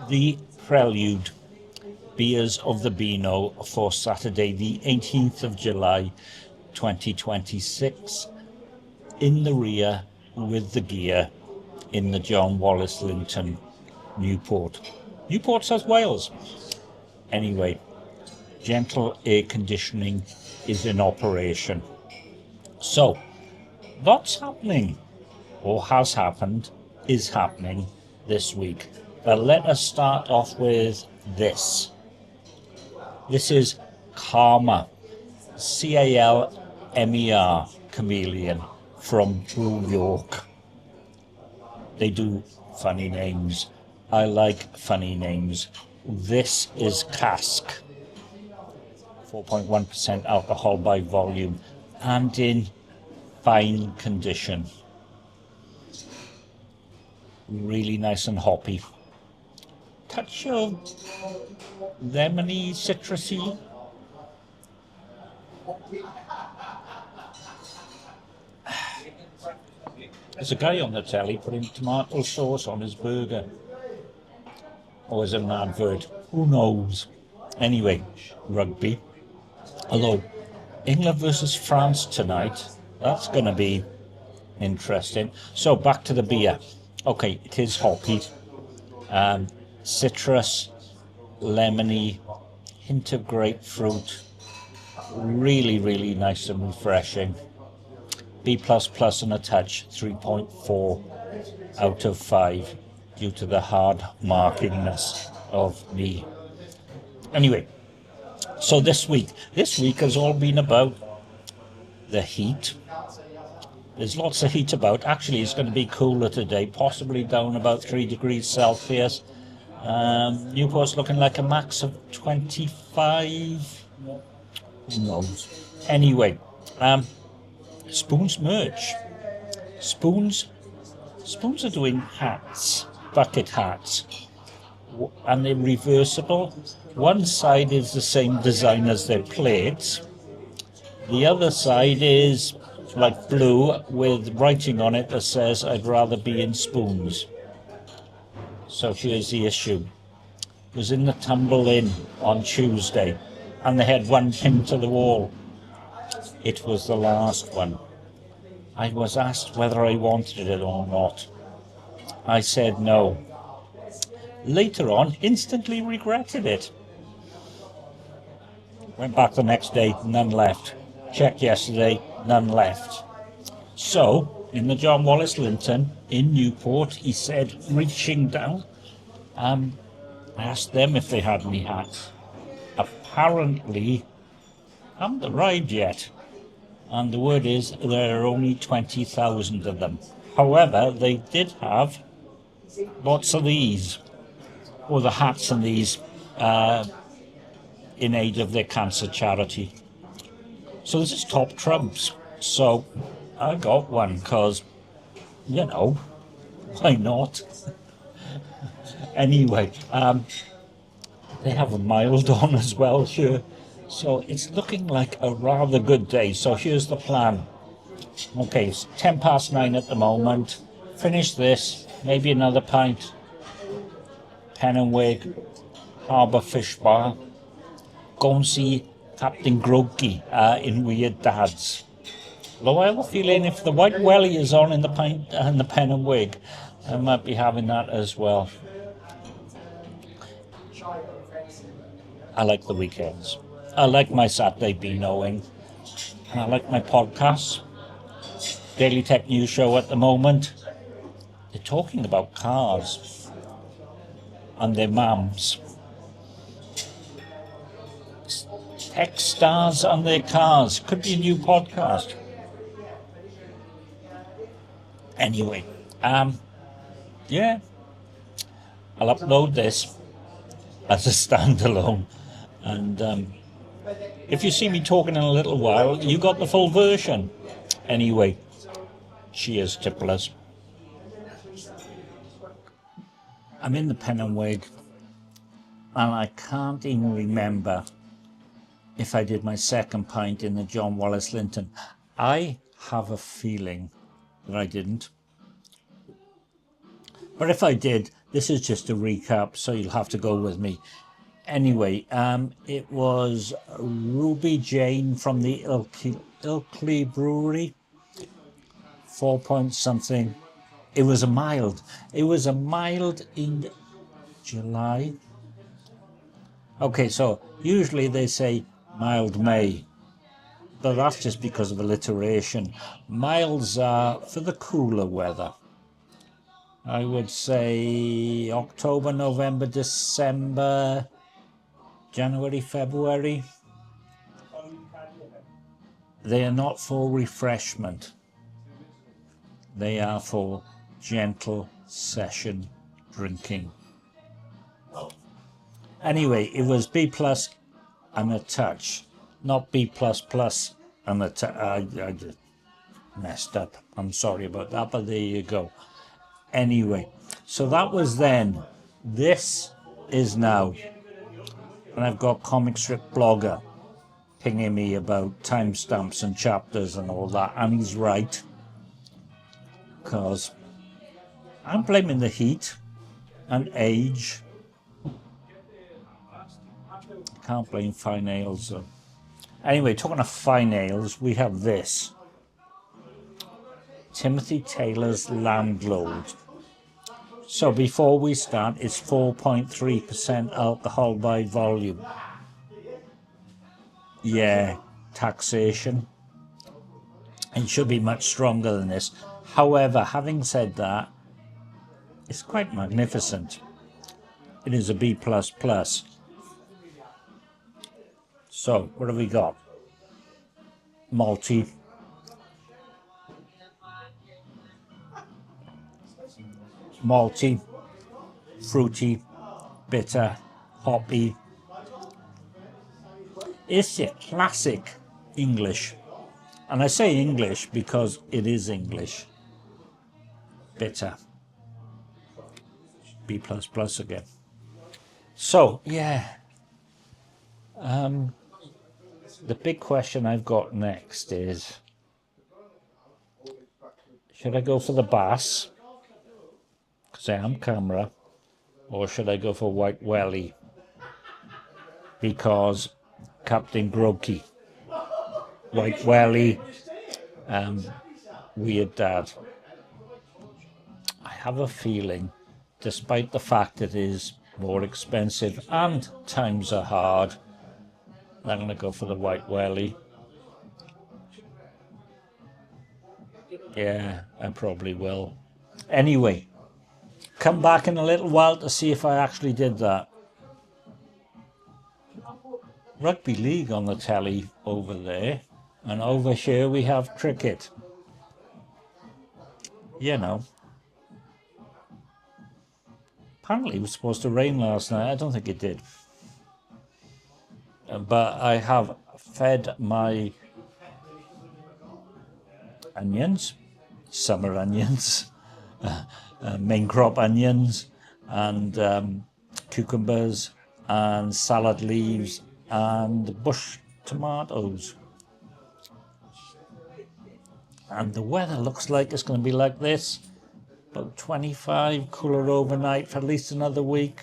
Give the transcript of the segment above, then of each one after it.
the prelude beers of the Beano for Saturday the 18th of July 2026 in the rear with the gear in the John Wallace Linton Newport, South Wales. Anyway, gentle air conditioning is in operation. So what's happening or has happened is happening this week. But let us start off with this. This is Karma, Calmer, Chameleon, from Brew York. They do funny names. I like funny names. This is cask, 4.1% alcohol by volume, and in fine condition. Really nice and hoppy. Touch of lemony, citrusy. There's a guy on the telly putting tomato sauce on his burger. Or is it an advert? Who knows? Anyway, rugby. Although, England versus France tonight, that's going to be interesting. So, back to the beer. Okay, it is hoppy. Citrus, lemony, hint of grapefruit. Really, really nice and refreshing. B++ and a touch, 3.4 out of 5 due to the hard markingness of the... Anyway, so this week has all been about the heat. There's lots of heat about. Actually, it's going to be cooler today, possibly down about 3 degrees Celsius. Newport's looking like a max of 25. Who knows? Anyway, Spoon's merch. Spoons are doing hats, bucket hats, and they're reversible. One side is the same design as their plates. The other side is like blue with writing on it that says, "I'd rather be in spoons." So here's the issue. It was in the tumble-in on Tuesday, and they had one pinned to the wall. It was the last one. I was asked whether I wanted it or not. I said no. Later on, instantly regretted it. Went back the next day, none left. Checked yesterday, none left. So, in the John Wallace Linton in Newport, he said, reaching down, I asked them if they had any hats. Apparently, haven't arrived yet. And the word is there are only 20,000 of them. However, they did have lots of these, or the hats and these, in aid of their cancer charity. So this is top trumps. So I got one because, you know, why not? Anyway, they have a mild on as well here. So it's looking like a rather good day. So here's the plan. Okay, it's 9:10 at the moment. Finish this, maybe another pint. Pen and Wig, Harbour Fish Bar. Go and see Captain Groggy in Weird Dads. Although I have a feeling if the White Welly is on in the pint and the Pen and Wig, I might be having that as well. I like the weekends. I like my Saturday Beanoing, and I like my podcasts. Daily Tech News Show at the moment. They're talking about cars and their mums. Tech stars and their cars. Could be a new podcast. Anyway, yeah, I'll upload this as a standalone, and if you see me talking in a little while, you got the full version. Anyway, cheers, tipplers. I'm in the Pen and Wig, and I can't even remember if I did my second pint in the John Wallace Linton. I have a feeling that I didn't. But if I did, This is just a recap, so you'll have to go with me. Anyway, it was Ruby Jane from the Ilkley Brewery, 4 point something. It was a mild. It was a mild in July. Okay, so usually they say mild May, but that's just because of alliteration. Milds are for the cooler weather. I would say October, November, December, January, February. They are not for refreshment. They are for gentle session drinking. Anyway, it was B plus and a touch, not B plus plus and a touch. I just messed up. I'm sorry about that, but there you go. Anyway, so that was then. This is now. And I've got Comic Strip Blogger pinging me about timestamps and chapters and all that, and he's right, because I'm blaming the heat and age. Can't blame fine ales though. Anyway, talking of fine ales, we have this Timothy Taylor's Landlord. So before we start, it's 4.3% alcohol by volume. Yeah, taxation. It should be much stronger than this. However, having said that, it's quite magnificent. It is a B++. So, what have we got? Malty. Malty, fruity, bitter, hoppy. It's your classic English. And I say English because it is English. Bitter. B++ again. So, yeah. The big question I've got next is, should I go for the Bass, because I am camera, or should I go for White Welly, because Captain Grokey, White Welly, Weird Dad. I have a feeling, despite the fact it is more expensive and times are hard, I'm going to go for the White Welly. Yeah, I probably will. Anyway, come back in a little while to see if I actually did that. Rugby league on the telly over there, and over here we have cricket. You know. Apparently it was supposed to rain last night. I don't think it did. But I have fed my onions, summer onions, main crop onions, and cucumbers, and salad leaves, and bush tomatoes. And the weather looks like it's going to be like this. About 25, cooler overnight for at least another week.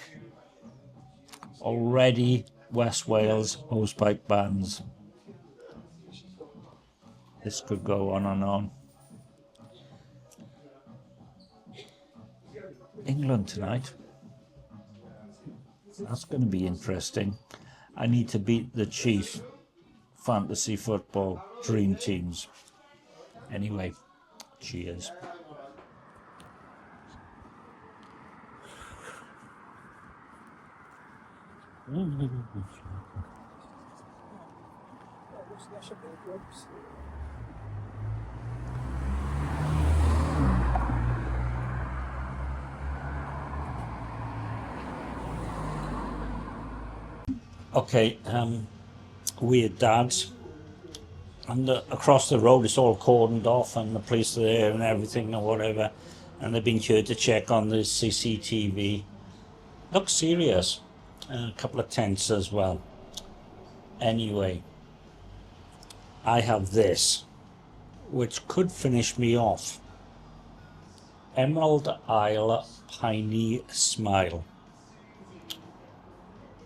Already West Wales hosepipe bans. This could go on and on. England tonight. That's going to be interesting. I need to beat the chief fantasy football dream teams. Anyway, cheers. Okay, Weird Dads, and across the road it's all cordoned off and the police are there and everything or whatever, and they've been here to check on the CCTV. Looks serious. A couple of tents as well. Anyway, I have this, which could finish me off. Emerald Isle Piney Smile.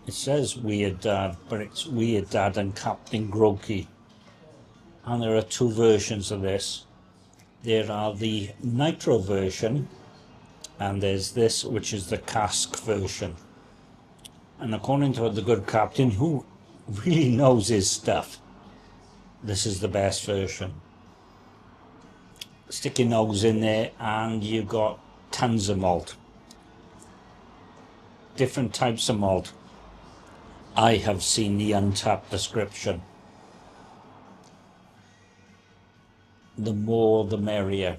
It says Weird Dad, but it's Weird Dad and Captain Grokey. And there are two versions of this. There are the nitro version, and there's this, which is the cask version. And according to the good captain, who really knows his stuff, this is the best version. Stick your nose in there and you got tons of malt. Different types of malt. I have seen the untapped description. The more the merrier.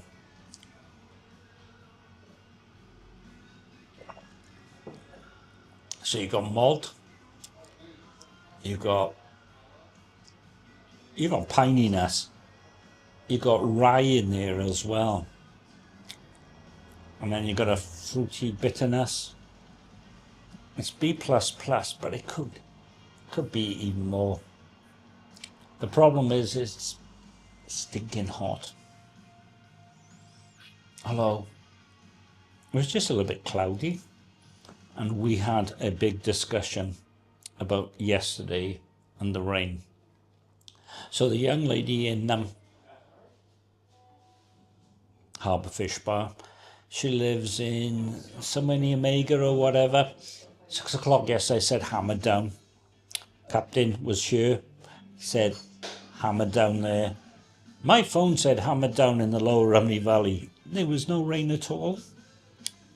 So you got malt, you got pininess, you got rye in there as well, and then you got a fruity bitterness. It's B++, but it could be even more. The problem is it's stinking hot. Although it was just a little bit cloudy, and we had a big discussion about yesterday and the rain. So the young lady in Harbour Fish Bar, she lives in somewhere near Mega or whatever. 6 o'clock yesterday, said hammer down. Captain was here, said hammer down there. My phone said hammer down in the lower Rugby Valley. There was no rain at all.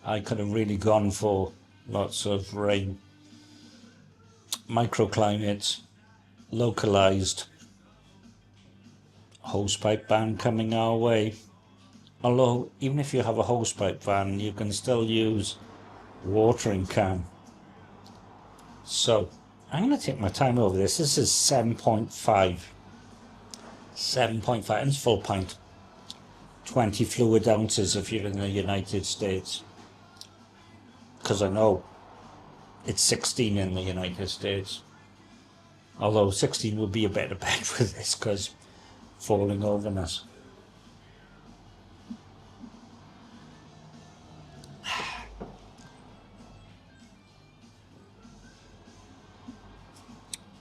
I could have really gone for lots of rain. Microclimates, localized. Hosepipe ban coming our way. Although, even if you have a hosepipe ban, you can still use watering can. So, I'm going to take my time over this. This is 7.5. 7.5, and it's full pint. 20 fluid ounces if you're in the United States. Because I know it's 16 in the United States. Although 16 would be a better bet for this because falling overness.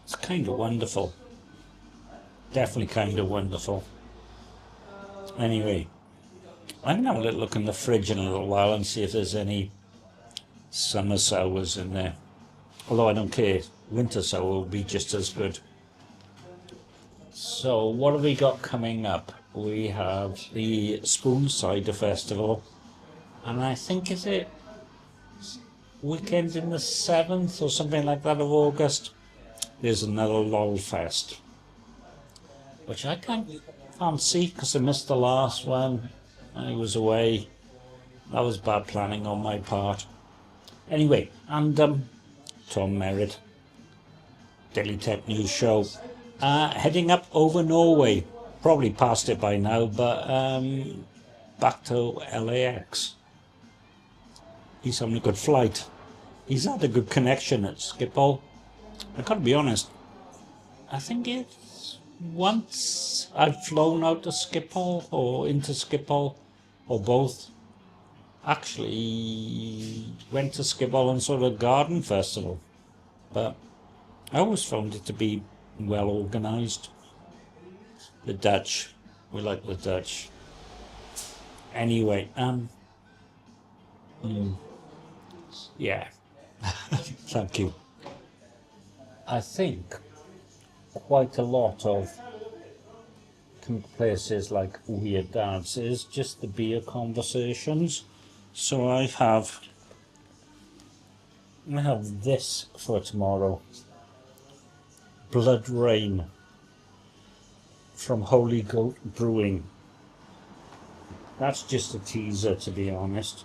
It's kind of wonderful. Definitely kind of wonderful. Anyway, I'm going to have a little look in the fridge in a little while and see if there's any summer sours in there. Although I don't care, winter sour will be just as good. So what have we got coming up? We have the Spoon Cider Festival, and I think is it weekend in the 7th or something like that of August. There's another LOL Fest, which I can't fancy because I missed the last one. I was away. That was bad planning on my part. Anyway, and Tom Merritt, Daily Tech News Show, heading up over Norway. Probably past it by now, but back to LAX. He's having a good flight. He's had a good connection at Schiphol. I gotta be honest, I think it's once I've flown out to Schiphol or into Schiphol or both. Actually went to Schiphol and saw the garden festival, but I always found it to be well organised. The Dutch, we like the Dutch. Anyway, yeah, thank you. I think quite a lot of places like Weird Dad's is just the beer conversations. So I have this for tomorrow. Blood Rain from Holy Goat Brewing. That's just a teaser, to be honest.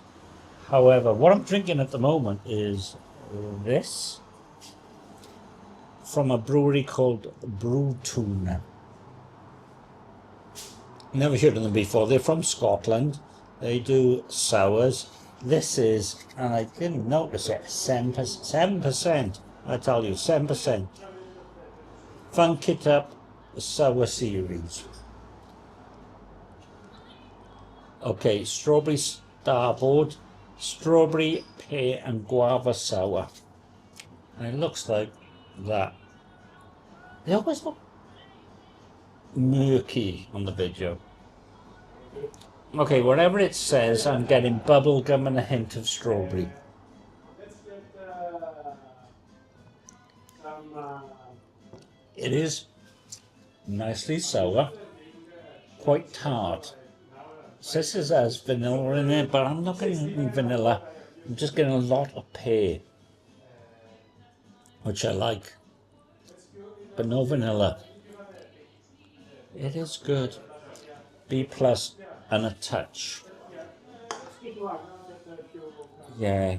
However, what I'm drinking at the moment is this from a brewery called Brew Toon. Never heard of them before. They're from Scotland. They do sours. This is, and I didn't notice it, 7%. I tell you, 7%. Funk It Up Sour Series. Okay, strawberries, Starboard strawberry, pear and guava sour. And it looks like that. They always look murky on the video. Okay, whatever it says, I'm getting bubblegum and a hint of strawberry. It is nicely sour, quite tart. It says it has vanilla in it, but I'm not getting any vanilla. I'm just getting a lot of pear, which I like, but no vanilla. It is good. B plus and a touch. Yeah.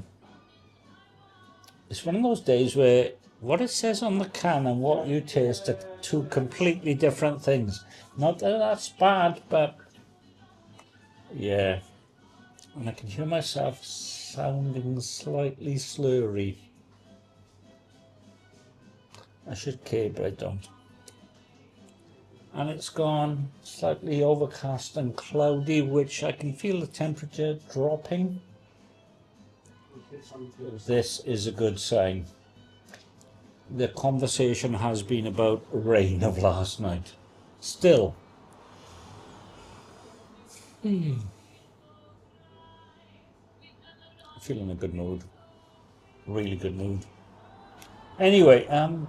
It's one of those days where what it says on the can and what you taste are two completely different things. Not that that's bad, but yeah. And I can hear myself sounding slightly slurry. I should care, but I don't. And it's gone slightly overcast and cloudy, which I can feel the temperature dropping. This is a good sign. The conversation has been about rain of last night. Still. I'm feeling a good mood. Really good mood. Anyway, 3:10.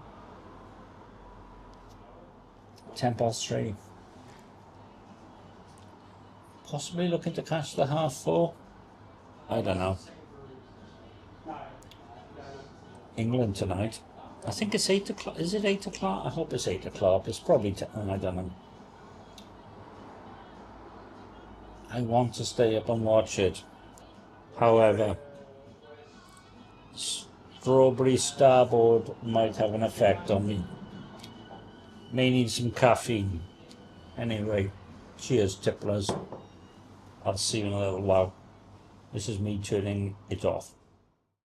Possibly looking to catch the 4:30. I don't know. England tonight. I think it's 8 o'clock. Is it 8 o'clock? I hope it's 8 o'clock. It's probably, I don't know. I want to stay up and watch it. However, strawberry Starboard might have an effect on me. May need some caffeine. Anyway, cheers tipplers. I'll see you in a little while. This is me turning it off.